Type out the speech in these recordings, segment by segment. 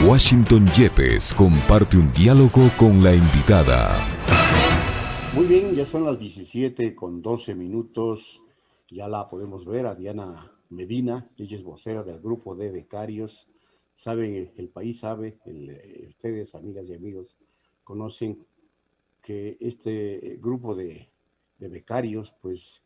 Washington Yepes comparte un diálogo con la invitada. Muy bien, ya son las 17:12. Ya la podemos ver a Diana Medina. Ella es vocera del grupo de becarios. Saben, el país sabe, ustedes, amigas y amigos, conocen que este grupo de becarios, pues,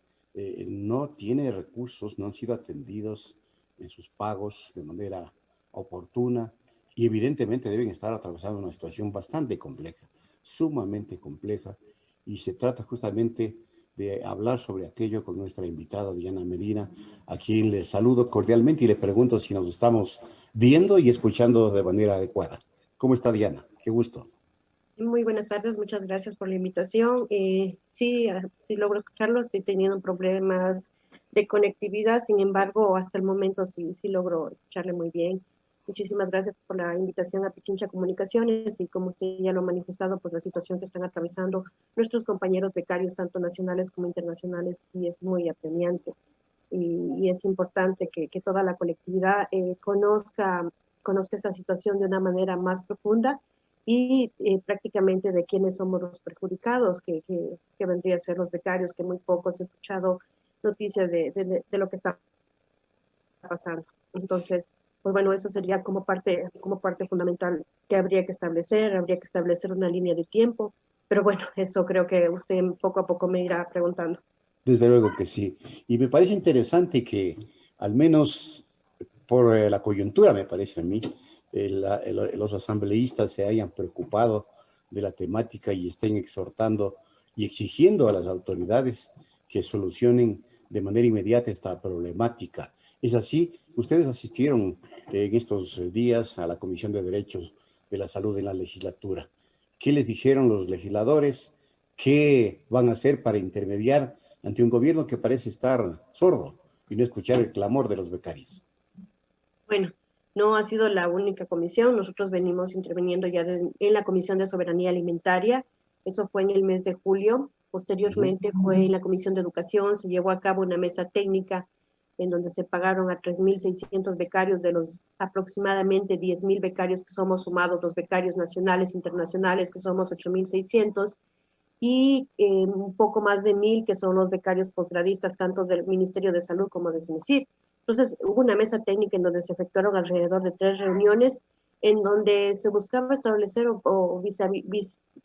no tiene recursos, no han sido atendidos en sus pagos de manera oportuna y evidentemente deben estar atravesando una situación bastante compleja, sumamente compleja, y se trata justamente de hablar sobre aquello con nuestra invitada Diana Medina, a quien le saludo cordialmente y le pregunto si nos estamos viendo y escuchando de manera adecuada. ¿Cómo está, Diana? Qué gusto. Muy buenas tardes, muchas gracias por la invitación. Sí, sí logro escucharlo, estoy teniendo problemas de conectividad, sin embargo, hasta el momento sí logro escucharle muy bien. Muchísimas gracias por la invitación a Pichincha Comunicaciones y como usted ya lo ha manifestado, pues la situación que están atravesando nuestros compañeros becarios, tanto nacionales como internacionales, sí es muy apremiante y es importante que toda la colectividad conozca esta situación de una manera más profunda y prácticamente de quiénes somos los perjudicados, que vendría a ser los becarios, que muy pocos he escuchado noticias de lo que está pasando. Entonces, pues bueno, eso sería como parte fundamental que habría que establecer una línea de tiempo, pero bueno, eso creo que usted poco a poco me irá preguntando. Desde luego que sí. Y me parece interesante que, al menos por la coyuntura, me parece a mí, los asambleístas se hayan preocupado de la temática y estén exhortando y exigiendo a las autoridades que solucionen de manera inmediata esta problemática. ¿Es así? Ustedes asistieron en estos días a la Comisión de Derechos de la Salud en la legislatura. ¿Qué les dijeron los legisladores? ¿Qué van a hacer para intermediar ante un gobierno que parece estar sordo y no escuchar el clamor de los becarios? Bueno, no ha sido la única comisión, nosotros venimos interviniendo ya en la Comisión de Soberanía Alimentaria, eso fue en el mes de julio, posteriormente fue en la Comisión de Educación, se llevó a cabo una mesa técnica en donde se pagaron a 3.600 becarios de los aproximadamente 10.000 becarios que somos sumados, los becarios nacionales, internacionales, que somos 8.600, y un poco más de 1.000 que son los becarios posgradistas, tanto del Ministerio de Salud como de CENESID. Entonces, hubo una mesa técnica en donde se efectuaron alrededor de 3 reuniones, en donde se buscaba establecer o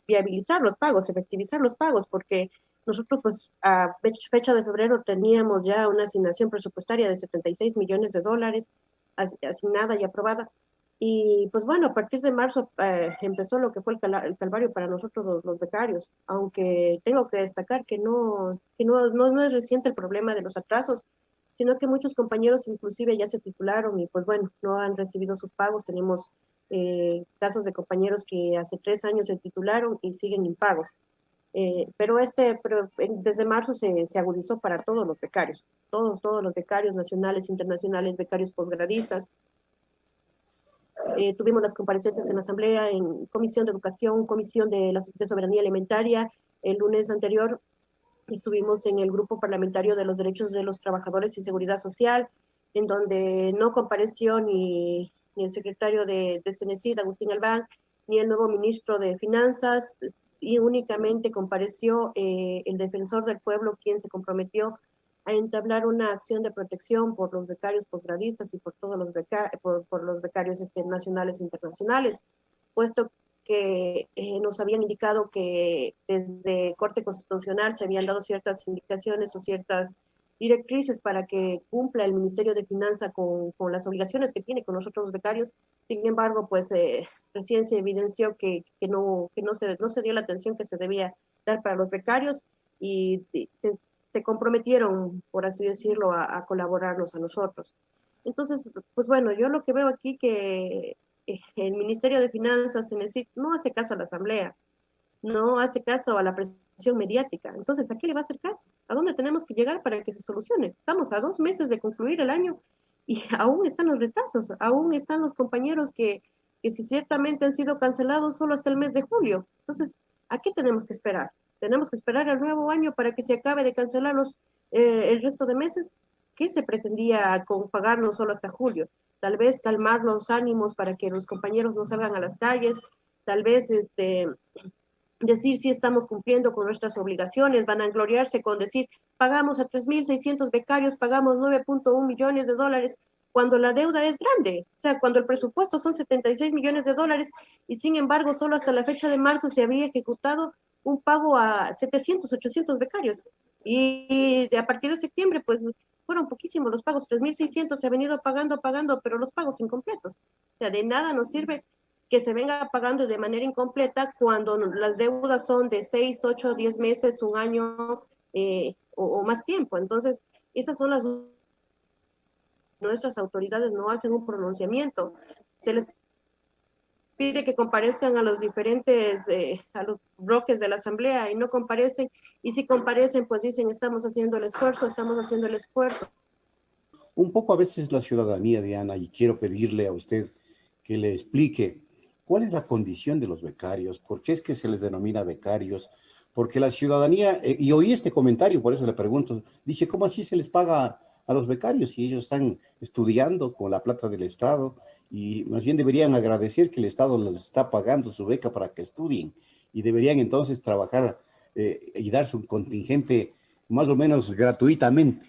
viabilizar los pagos, efectivizar los pagos, porque nosotros, pues, a fecha de febrero teníamos ya una asignación presupuestaria de 76 millones de dólares asignada y aprobada. Y pues bueno, a partir de marzo empezó lo que fue el calvario para nosotros los becarios, aunque tengo que destacar que no es reciente el problema de los atrasos, sino que muchos compañeros inclusive ya se titularon y pues bueno, no han recibido sus pagos. Tenemos casos de compañeros que hace 3 años se titularon y siguen impagos. Pero desde marzo se agudizó para todos los becarios, todos los becarios nacionales, internacionales, becarios posgradistas. Tuvimos las comparecencias en la Asamblea, en Comisión de Educación, Comisión de Soberanía Alimentaria. El lunes anterior estuvimos en el Grupo Parlamentario de los Derechos de los Trabajadores y Seguridad Social, en donde no compareció ni el secretario de CENESID, Agustín Albán, ni el nuevo ministro de Finanzas, y únicamente compareció el defensor del pueblo, quien se comprometió a entablar una acción de protección por los becarios posgradistas y por todos los por los becarios nacionales e internacionales, puesto que nos habían indicado que desde Corte Constitucional se habían dado ciertas indicaciones o ciertas directrices para que cumpla el Ministerio de Finanzas con las obligaciones que tiene con nosotros los becarios. Sin embargo, pues recién se evidenció no se dio la atención que se debía dar para los becarios y se comprometieron, por así decirlo, a colaborarnos a nosotros. Entonces, pues bueno, yo lo que veo aquí que el Ministerio de Finanzas no hace caso a la Asamblea, no hace caso a la presión mediática. Entonces, ¿a qué le va a hacer caso? ¿A dónde tenemos que llegar para que se solucione? Estamos a 2 meses de concluir el año y aún están los retrasos, aún están los compañeros que si ciertamente han sido cancelados solo hasta el mes de julio. Entonces, ¿a qué tenemos que esperar? ¿Tenemos que esperar al nuevo año para que se acabe de cancelar el resto de meses? ¿Qué se pretendía con pagarnos solo hasta julio? tal vez calmar los ánimos para que los compañeros no salgan a las calles, tal vez decir si estamos cumpliendo con nuestras obligaciones, van a gloriarse con decir, pagamos a 3.600 becarios, pagamos 9.1 millones de dólares, cuando la deuda es grande, o sea, cuando el presupuesto son 76 millones de dólares y sin embargo solo hasta la fecha de marzo se había ejecutado un pago a 700, 800 becarios. Y a partir de septiembre, pues fueron poquísimos los pagos, 3.600 se ha venido pagando, pero los pagos incompletos. O sea, de nada nos sirve que se venga pagando de manera incompleta cuando las deudas son de 6, 8, 10 meses, un año o más tiempo. Entonces, esas son las nuestras autoridades no hacen un pronunciamiento. Se les pide que comparezcan a los diferentes, a los bloques de la asamblea y no comparecen, y si comparecen, pues dicen, estamos haciendo el esfuerzo. Un poco a veces la ciudadanía, Diana, y quiero pedirle a usted que le explique cuál es la condición de los becarios, por qué es que se les denomina becarios, porque la ciudadanía, y oí este comentario, por eso le pregunto, dice, ¿cómo así se les paga a los becarios si ellos están estudiando con la plata del Estado? Y más bien deberían agradecer que el Estado les está pagando su beca para que estudien y deberían entonces trabajar y darse un contingente más o menos gratuitamente,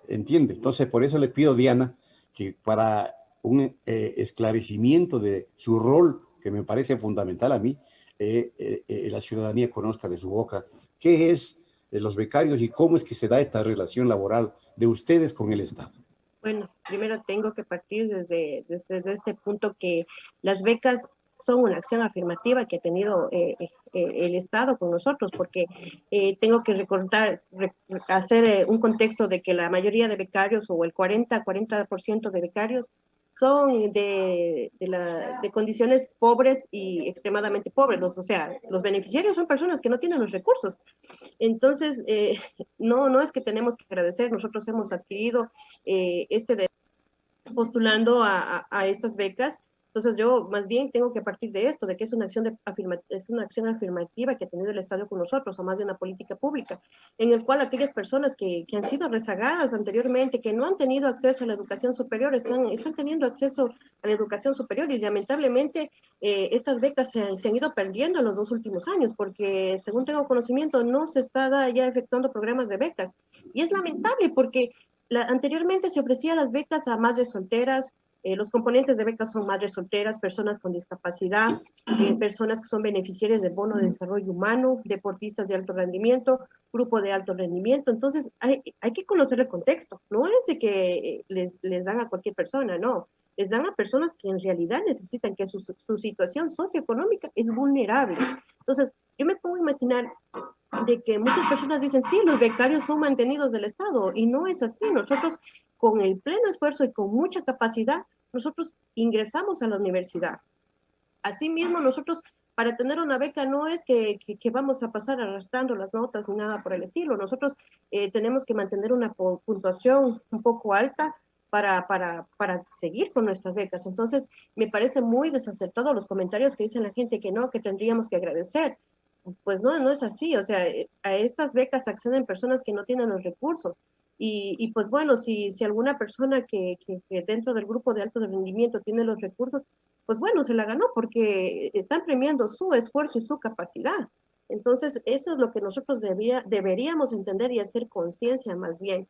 ¿entiende? Entonces, por eso le pido, Diana, que para un esclarecimiento de su rol, que me parece fundamental a mí, la ciudadanía conozca de su boca qué es los becarios y cómo es que se da esta relación laboral de ustedes con el Estado. Bueno, primero tengo que partir desde este punto que las becas son una acción afirmativa que ha tenido el Estado con nosotros, porque tengo que hacer un contexto de que la mayoría de becarios o el 40% de becarios son de condiciones pobres y extremadamente pobres. O sea, los beneficiarios son personas que no tienen los recursos. Entonces, no es que tenemos que agradecer, nosotros hemos adquirido postulando a estas becas. Entonces yo más bien tengo que partir de esto, de que es una acción afirmativa que ha tenido el Estado con nosotros, o más de una política pública, en el cual aquellas personas que han sido rezagadas anteriormente, que no han tenido acceso a la educación superior, están teniendo acceso a la educación superior, y lamentablemente estas becas se han ido perdiendo en los 2 últimos años, porque según tengo conocimiento no se está ya efectuando programas de becas. Y es lamentable porque anteriormente se ofrecían las becas a madres solteras. Los componentes de becas son madres solteras, personas con discapacidad, personas que son beneficiarias del bono de desarrollo humano, deportistas de alto rendimiento, grupo de alto rendimiento. Entonces, hay que conocer el contexto. No es de que les dan a cualquier persona, no. Les dan a personas que en realidad necesitan, que su situación socioeconómica es vulnerable. Entonces, yo me pongo a imaginar de que muchas personas dicen, sí, los becarios son mantenidos del Estado, y no es así. Nosotros, con el pleno esfuerzo y con mucha capacidad, nosotros ingresamos a la universidad. Asimismo, nosotros, para tener una beca, no es que vamos a pasar arrastrando las notas ni nada por el estilo. Nosotros tenemos que mantener una puntuación un poco alta para seguir con nuestras becas. Entonces, me parece muy desacertado los comentarios que dicen la gente que no, que tendríamos que agradecer. Pues no es así. O sea, a estas becas acceden personas que no tienen los recursos. Y pues bueno, si alguna persona que dentro del grupo de alto rendimiento tiene los recursos, pues bueno, se la ganó porque están premiando su esfuerzo y su capacidad. Entonces, eso es lo que nosotros deberíamos entender y hacer conciencia más bien.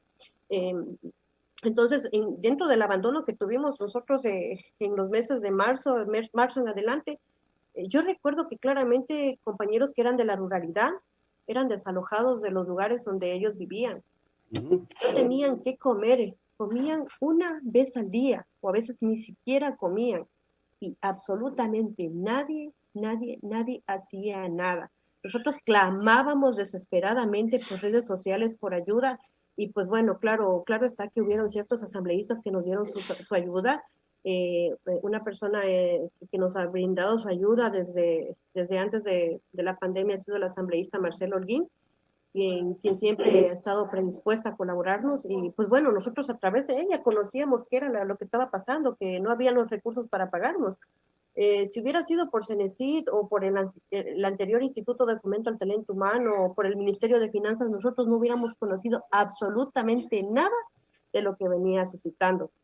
Entonces, dentro del abandono que tuvimos nosotros en los meses de marzo en adelante, yo recuerdo que claramente compañeros que eran de la ruralidad eran desalojados de los lugares donde ellos vivían. No tenían que comer, comían una vez al día, o a veces ni siquiera comían, y absolutamente nadie hacía nada. Nosotros clamábamos desesperadamente por redes sociales por ayuda, y pues bueno, claro está que hubieron ciertos asambleístas que nos dieron su ayuda. Una persona que nos ha brindado su ayuda desde antes de la pandemia ha sido el asambleísta Marcelo Holguín, quien siempre ha estado predispuesta a colaborarnos, y pues bueno, nosotros a través de ella conocíamos qué era lo que estaba pasando, que no había los recursos para pagarnos. Si hubiera sido por CENESID o por el anterior Instituto de Fomento al Talento Humano o por el Ministerio de Finanzas, nosotros no hubiéramos conocido absolutamente nada de lo que venía suscitándose.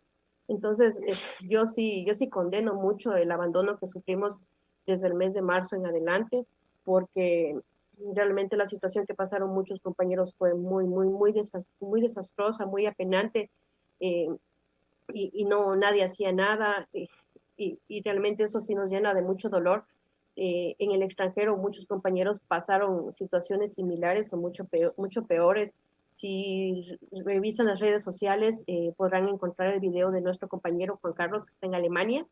Entonces, yo sí condeno mucho el abandono que sufrimos desde el mes de marzo en adelante, porque realmente la situación que pasaron muchos compañeros fue muy desastrosa, muy apenante, eh, y no, nadie hacía nada, y realmente eso sí nos llena de mucho dolor. En el extranjero muchos compañeros pasaron situaciones similares o mucho peores. Si revisan las redes sociales, podrán encontrar el video de nuestro compañero Juan Carlos, que está en Alemania.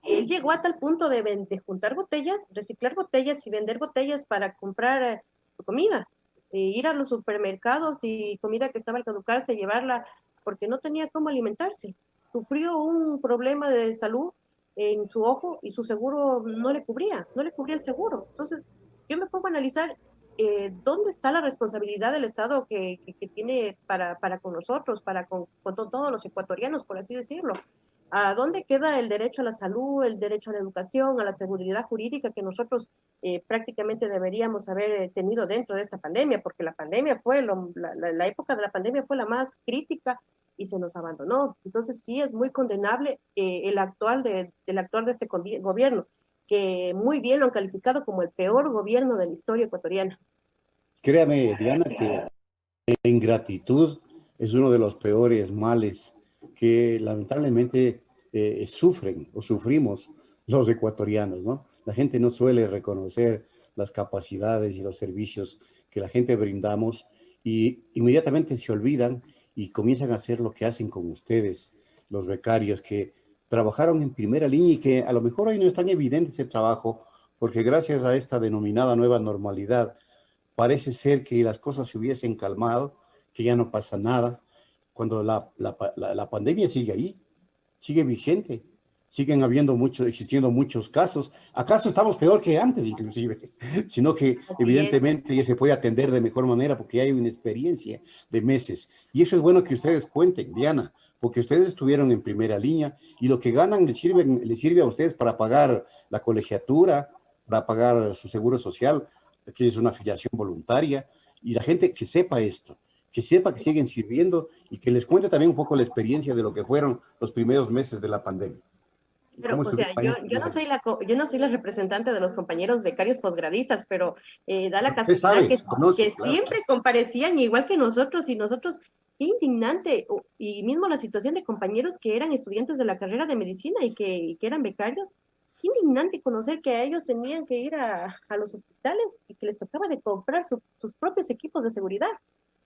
Él llegó a tal punto de juntar botellas, reciclar botellas y vender botellas para comprar comida, ir a los supermercados y comida que estaba al caducarse, llevarla, porque no tenía cómo alimentarse. Sufrió un problema de salud en su ojo y su seguro no le cubría el seguro. Entonces, yo me pongo a analizar dónde está la responsabilidad del Estado que tiene para con nosotros, con todos los ecuatorianos, por así decirlo. ¿A dónde queda el derecho a la salud, el derecho a la educación, a la seguridad jurídica que nosotros prácticamente deberíamos haber tenido dentro de esta pandemia? Porque la pandemia la época de la pandemia fue la más crítica y se nos abandonó. Entonces sí es muy condenable el actual de este gobierno, que muy bien lo han calificado como el peor gobierno de la historia ecuatoriana. Créame, Diana, que la ingratitud es uno de los peores males que lamentablemente sufren o sufrimos los ecuatorianos, ¿no? La gente no suele reconocer las capacidades y los servicios que la gente brindamos y inmediatamente se olvidan y comienzan a hacer lo que hacen con ustedes, los becarios que trabajaron en primera línea y que a lo mejor hoy no es tan evidente ese trabajo porque gracias a esta denominada nueva normalidad, parece ser que las cosas se hubiesen calmado, que ya no pasa nada, cuando la pandemia sigue ahí, sigue vigente, siguen existiendo muchos casos. ¿Acaso estamos peor que antes, inclusive? Sino que Así es. evidentemente ya se puede atender de mejor manera porque hay una experiencia de meses. Y eso es bueno que ustedes cuenten, Diana, porque ustedes estuvieron en primera línea y lo que ganan les sirve a ustedes para pagar la colegiatura, para pagar su seguro social, que es una afiliación voluntaria, y la gente que sepa esto, que sepa que siguen sirviendo y que les cuente también un poco la experiencia de lo que fueron los primeros meses de la pandemia. Pero, ¿Cómo o sea, estuvieron ahí en primera línea? yo no soy la representante de los compañeros becarios posgradistas, pero da la Usted casualidad sabe, conoce, que claro. siempre comparecían igual que nosotros, y nosotros, qué indignante, y mismo la situación de compañeros que eran estudiantes de la carrera de medicina y que eran becarios, qué indignante conocer que a ellos tenían que ir a los hospitales y que les tocaba de comprar sus propios equipos de seguridad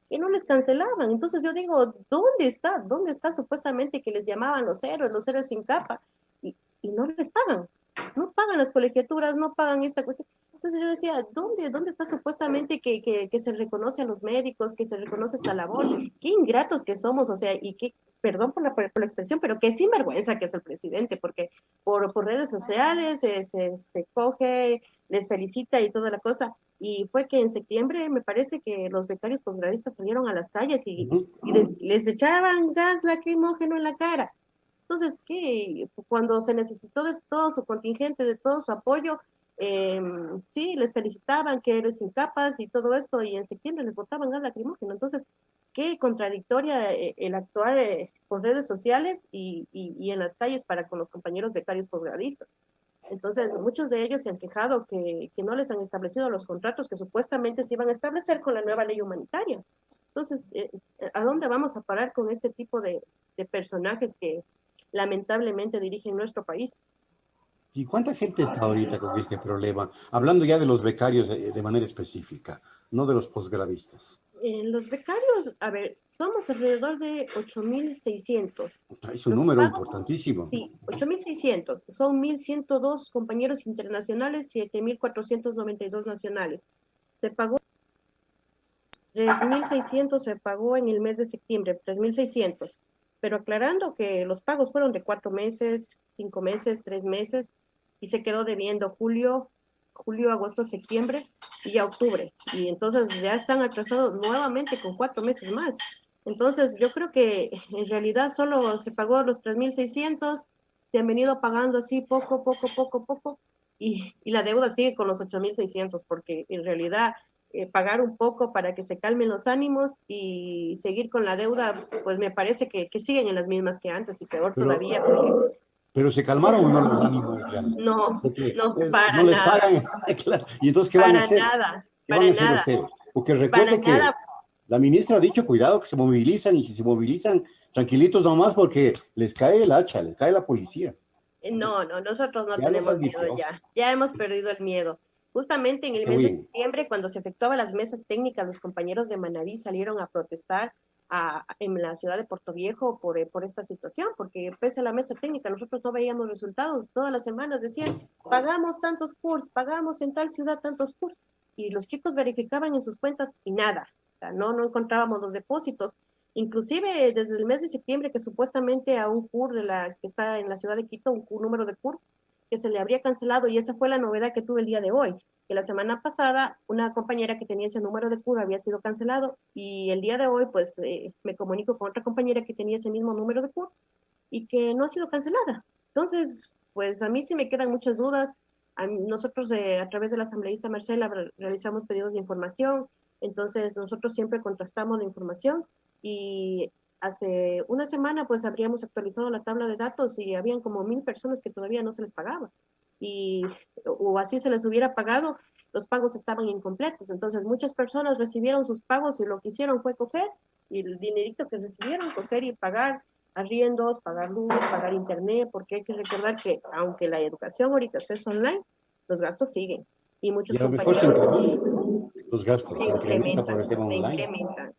y no les cancelaban. Entonces yo digo, ¿dónde está? ¿Dónde está supuestamente que les llamaban los héroes sin capa? Y no les pagan, no pagan las colegiaturas, no pagan esta cuestión. Entonces yo decía, ¿dónde está supuestamente que se reconoce a los médicos, que se reconoce esta labor? Qué ingratos que somos, o sea, y qué, perdón por la expresión, pero qué sinvergüenza que es el presidente, porque por redes sociales se coge, les felicita y toda la cosa. Y fue que en septiembre me parece que los becarios posgradistas salieron a las calles y les echaban gas lacrimógeno en la cara. Entonces, ¿qué? Cuando se necesitó de todo su contingente, de todo su apoyo, sí, les felicitaban que eres incapaz y todo esto, y en septiembre les botaban gas lacrimógeno. Entonces, qué contradictoria el actuar por redes sociales y en las calles para con los compañeros becarios posgradistas. Entonces, muchos de ellos se han quejado que no les han establecido los contratos que supuestamente se iban a establecer con la nueva ley humanitaria. Entonces, ¿a dónde vamos a parar con este tipo de personajes que lamentablemente dirigen nuestro país? ¿Y cuánta gente está ahorita con este problema? Hablando ya de los becarios de manera específica, no de los posgradistas. Los becarios, a ver, somos alrededor de 8.600. Es un Los número pagos, importantísimo. sí, 8.600. Son 1.102 compañeros internacionales, 7.492 nacionales. Se pagó 3.600, se pagó en el mes de septiembre, 3.600. Pero aclarando que los pagos fueron de 4 meses, 5 meses, 3 meses, y se quedó debiendo julio, agosto, septiembre y ya octubre. Y entonces ya están atrasados nuevamente con 4 meses más. Entonces yo creo que en realidad solo se pagó los 3.600, se han venido pagando así poco, y la deuda sigue con los 8.600, porque en realidad pagar un poco para que se calmen los ánimos y seguir con la deuda, pues me parece que siguen en las mismas que antes y peor Pero, todavía, porque pero ¿se calmaron o no los ánimos, Diana? no, Porque no, no para les nada, pagan. Claro. Y entonces, ¿qué van a para hacer? nada, ¿Qué van para a hacer nada, ustedes? Porque para recuerde que nada. la ministra ha dicho, cuidado, que se movilizan, y si se movilizan, tranquilitos nomás, porque les cae el hacha, les cae la policía. No, no, nosotros no Ya nos tenemos miedo advirtió. ya hemos perdido el miedo. Justamente en el Qué mes de bien. septiembre, cuando se efectuaban las mesas técnicas, los compañeros de Manabí salieron a protestar en la ciudad de Puerto Viejo por esta situación, porque pese a la mesa técnica, nosotros no veíamos resultados. Todas las semanas decían, pagamos tantos cursos, pagamos en tal ciudad tantos cursos, y los chicos verificaban en sus cuentas y nada, o sea, no encontrábamos los depósitos. Inclusive desde el mes de septiembre que supuestamente a un CUR que está en la ciudad de Quito, un número de CUR, que se le habría cancelado, y esa fue la novedad que tuve el día de hoy, que la semana pasada una compañera que tenía ese número de CUR había sido cancelado, y el día de hoy pues me comunico con otra compañera que tenía ese mismo número de CUR y que no ha sido cancelada. Entonces, pues a mí sí me quedan muchas dudas. Nosotros a través de la asambleísta Marcela realizamos pedidos de información, entonces nosotros siempre contrastamos la información y hace una semana pues habríamos actualizado la tabla de datos y habían como 1000 personas que todavía no se les pagaba y o así se les hubiera pagado, los pagos estaban incompletos, entonces muchas personas recibieron sus pagos y lo que hicieron fue coger y el dinerito que recibieron, coger y pagar arriendos, pagar luz, pagar internet, porque hay que recordar que aunque la educación ahorita es online, los gastos siguen y Y muchos a lo mejor se compañeros incrementan los gastos, se incrementa por el tema se online. incrementan.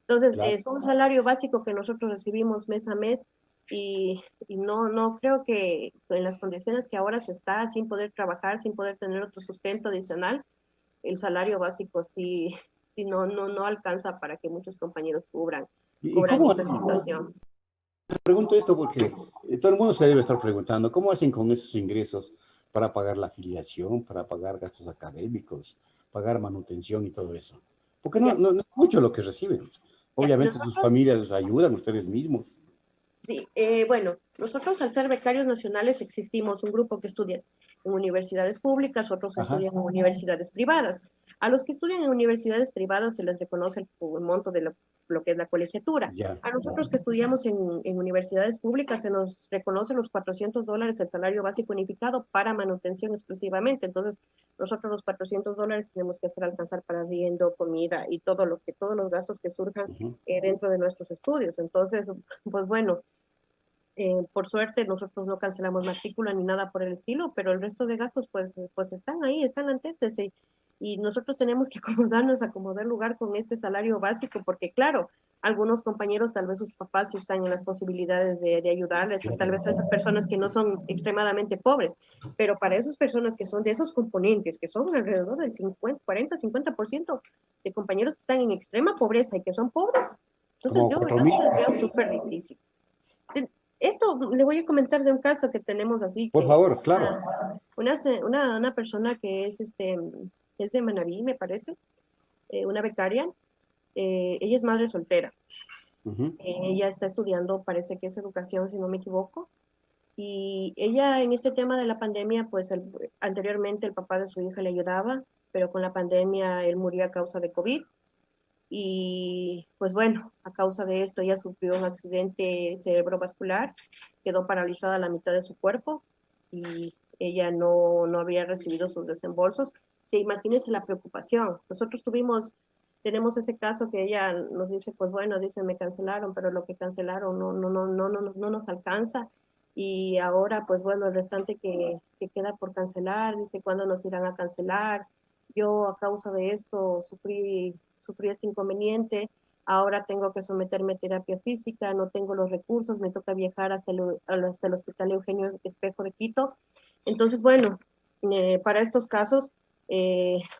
Entonces, Claro. es un salario básico que nosotros recibimos mes a mes y no creo que en las condiciones que ahora se está, sin poder trabajar, sin poder tener otro sustento adicional, el salario básico sí no alcanza para que muchos compañeros ¿Y cubran cómo esta hacen? situación. Pregunto esto porque todo el mundo se debe estar preguntando, ¿cómo hacen con esos ingresos para pagar la afiliación, para pagar gastos académicos, pagar manutención y todo eso? Porque Ya, no es mucho lo que reciben. ya, Obviamente sus nosotros familias les ayudan, ustedes mismos. sí, bueno, nosotros al ser becarios nacionales existimos un grupo que estudia en universidades públicas, otros Ajá, estudian en universidades privadas. A los que estudian en universidades privadas se les reconoce el monto de lo que es la colegiatura. ya. A nosotros que estudiamos en universidades públicas se nos reconoce los $400 el salario básico unificado para manutención exclusivamente. Entonces, nosotros los $400 tenemos que hacer alcanzar para arriendo, comida y todos los gastos que surjan Ujú. dentro de nuestros estudios. Entonces, pues bueno, por suerte nosotros no cancelamos matrícula ni nada por el estilo, pero el resto de gastos pues están ahí, están latentes y nosotros tenemos que acomodarnos, acomodar lugar con este salario básico, porque claro, algunos compañeros, tal vez sus papás sí están en las posibilidades de ayudarles, tal vez a esas personas que no son extremadamente pobres, pero para esas personas que son de esos componentes, que son alrededor del 50, 40, 50% de compañeros que están en extrema pobreza y que son pobres, entonces Como yo 4.000. sí lo veo súper difícil. Esto le voy a comentar de un caso que tenemos así, Por que favor, claro. una persona que es de Manabí, me parece, una becaria, ella es madre soltera, Ujú. ella está estudiando, parece que es educación, si no me equivoco, y ella en este tema de la pandemia, pues anteriormente el papá de su hija le ayudaba, pero con la pandemia él murió a causa de COVID, y pues bueno, a causa de esto ella sufrió un accidente cerebrovascular, quedó paralizada la mitad de su cuerpo y ella no había recibido sus desembolsos. Sí, imagínense la preocupación. Nosotros tenemos ese caso que ella nos dice, pues bueno, dice, me cancelaron, pero lo que cancelaron no nos alcanza. Y ahora, pues bueno, el restante que queda por cancelar, dice, ¿cuándo nos irán a cancelar? Yo a causa de esto sufrí este inconveniente, ahora tengo que someterme a terapia física, no tengo los recursos, me toca viajar hasta el Hospital Eugenio Espejo de Quito. Entonces, bueno, para estos casos,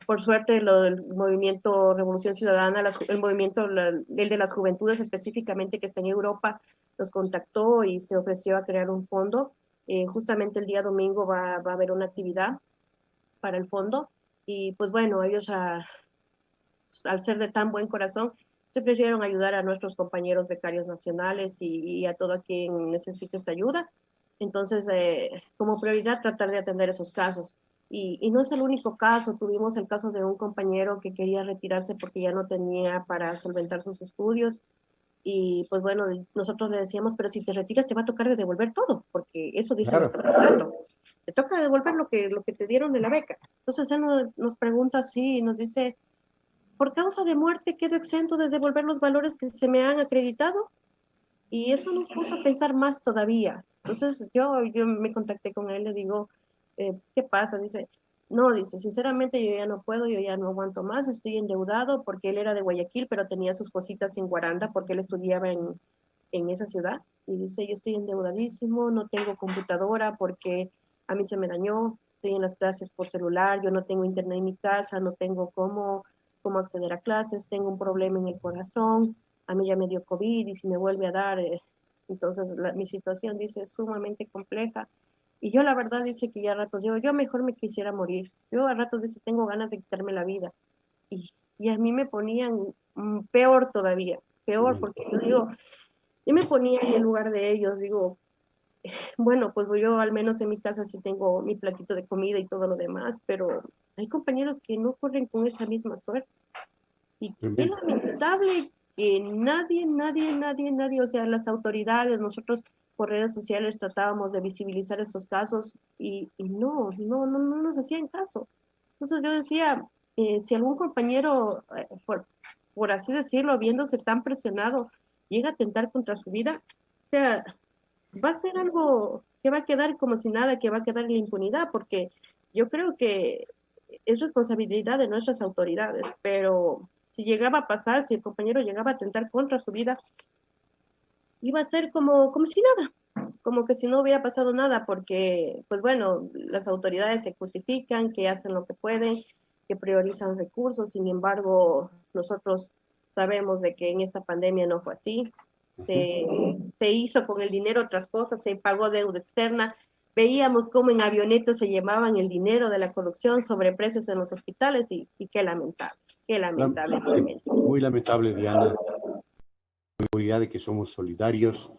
por suerte, el movimiento Revolución Ciudadana, el movimiento, el de las juventudes específicamente que está en Europa, nos contactó y se ofreció a crear un fondo. Justamente el día domingo va a haber una actividad para el fondo y pues bueno, ellos al ser de tan buen corazón, se prefirieron ayudar a nuestros compañeros becarios nacionales y a todo quien necesite esta ayuda. Entonces, como prioridad, tratar de atender esos casos. Y no es el único caso, tuvimos el caso de un compañero que quería retirarse porque ya no tenía para solventar sus estudios. Y pues bueno, nosotros le decíamos, pero si te retiras te va a tocar de devolver todo, porque eso dice Claro. nuestro contrato. Te toca devolver lo que te dieron de la beca. Entonces él nos pregunta así y nos dice, por causa de muerte quedo exento de devolver los valores que se me han acreditado. Y eso nos puso a pensar más todavía. Entonces yo me contacté con él, le digo, ¿qué pasa? Dice, no, dice, sinceramente yo ya no puedo, yo ya no aguanto más, estoy endeudado porque él era de Guayaquil, pero tenía sus cositas en Guaranda porque él estudiaba en esa ciudad. Y dice, yo estoy endeudadísimo, no tengo computadora porque a mí se me dañó, estoy en las clases por celular, yo no tengo internet en mi casa, no tengo cómo acceder a clases, tengo un problema en el corazón, a mí ya me dio COVID y si me vuelve a dar, entonces mi situación, dice, es sumamente compleja. Y yo la verdad dice que ya a ratos, yo mejor me quisiera morir. Yo a ratos dice, tengo ganas de quitarme la vida. Y a mí me ponían peor todavía, peor, porque yo digo, yo me ponía en el lugar de ellos, digo, bueno, pues yo al menos en mi casa sí tengo mi platito de comida y todo lo demás, pero hay compañeros que no corren con esa misma suerte. Y qué lamentable que nadie, o sea, las autoridades, nosotros por redes sociales tratábamos de visibilizar estos casos y no nos hacían caso. Entonces yo decía, si algún compañero, por así decirlo, viéndose tan presionado, llega a atentar contra su vida, o sea, va a ser algo que va a quedar como si nada, que va a quedar en la impunidad, porque yo creo que es responsabilidad de nuestras autoridades, pero si llegaba a pasar, si el compañero llegaba a atentar contra su vida, iba a ser como si nada, como que si no hubiera pasado nada, porque, pues bueno, las autoridades se justifican, que hacen lo que pueden, que priorizan recursos, sin embargo, nosotros sabemos de que en esta pandemia no fue así, se hizo con el dinero otras cosas, se pagó deuda externa, veíamos cómo en avionetas se llevaban el dinero de la corrupción sobre precios en los hospitales y qué lamentable realmente. Muy lamentable, Diana. Seguridad de que somos solidarios,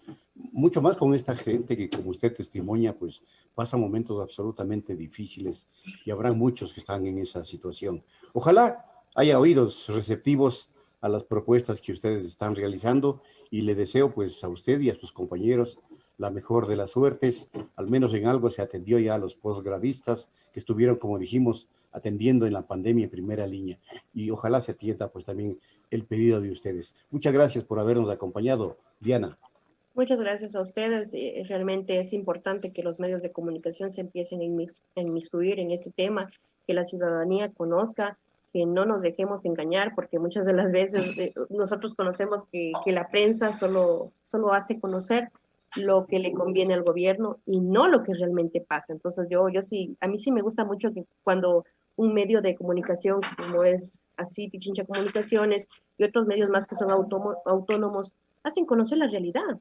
mucho más con esta gente que, como usted testimonia, pues pasa momentos absolutamente difíciles y habrá muchos que están en esa situación. Ojalá haya oídos receptivos a las propuestas que ustedes están realizando y le deseo pues a usted y a sus compañeros la mejor de las suertes. Al menos en algo se atendió ya a los posgradistas que estuvieron, como dijimos, atendiendo en la pandemia en primera línea, y ojalá se atienda pues también el pedido de ustedes. Muchas gracias por habernos acompañado, Diana. Muchas gracias a ustedes. Realmente es importante que los medios de comunicación se empiecen a inmiscuir en este tema, que la ciudadanía conozca, que no nos dejemos engañar, porque muchas de las veces nosotros conocemos que la prensa solo hace conocer lo que le conviene al gobierno y no lo que realmente pasa. Entonces yo sí, a mí sí me gusta mucho que cuando un medio de comunicación como es así, Pichincha Comunicaciones y otros medios más que son autónomos, hacen conocer la realidad,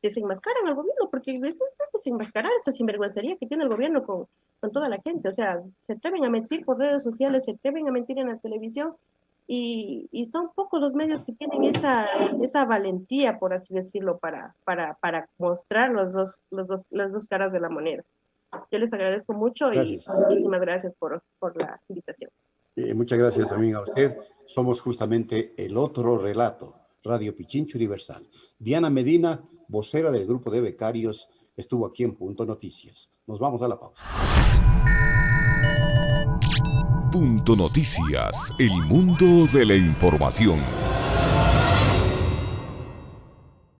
desenmascaran al gobierno, porque es desenmascarar esta sinvergüencería que tiene el gobierno con toda la gente. O sea, se atreven a mentir por redes sociales, se atreven a mentir en la televisión, y son pocos los medios que tienen esa valentía, por así decirlo, para mostrar las dos caras de la moneda. Yo les agradezco mucho. Gracias. Y muchísimas gracias por la invitación. Muchas gracias también a usted. Somos justamente El Otro Relato, Radio Pichincha Universal. Diana Medina, vocera del grupo de becarios, estuvo aquí en Punto Noticias. Nos vamos a la pausa. Punto Noticias, el mundo de la información.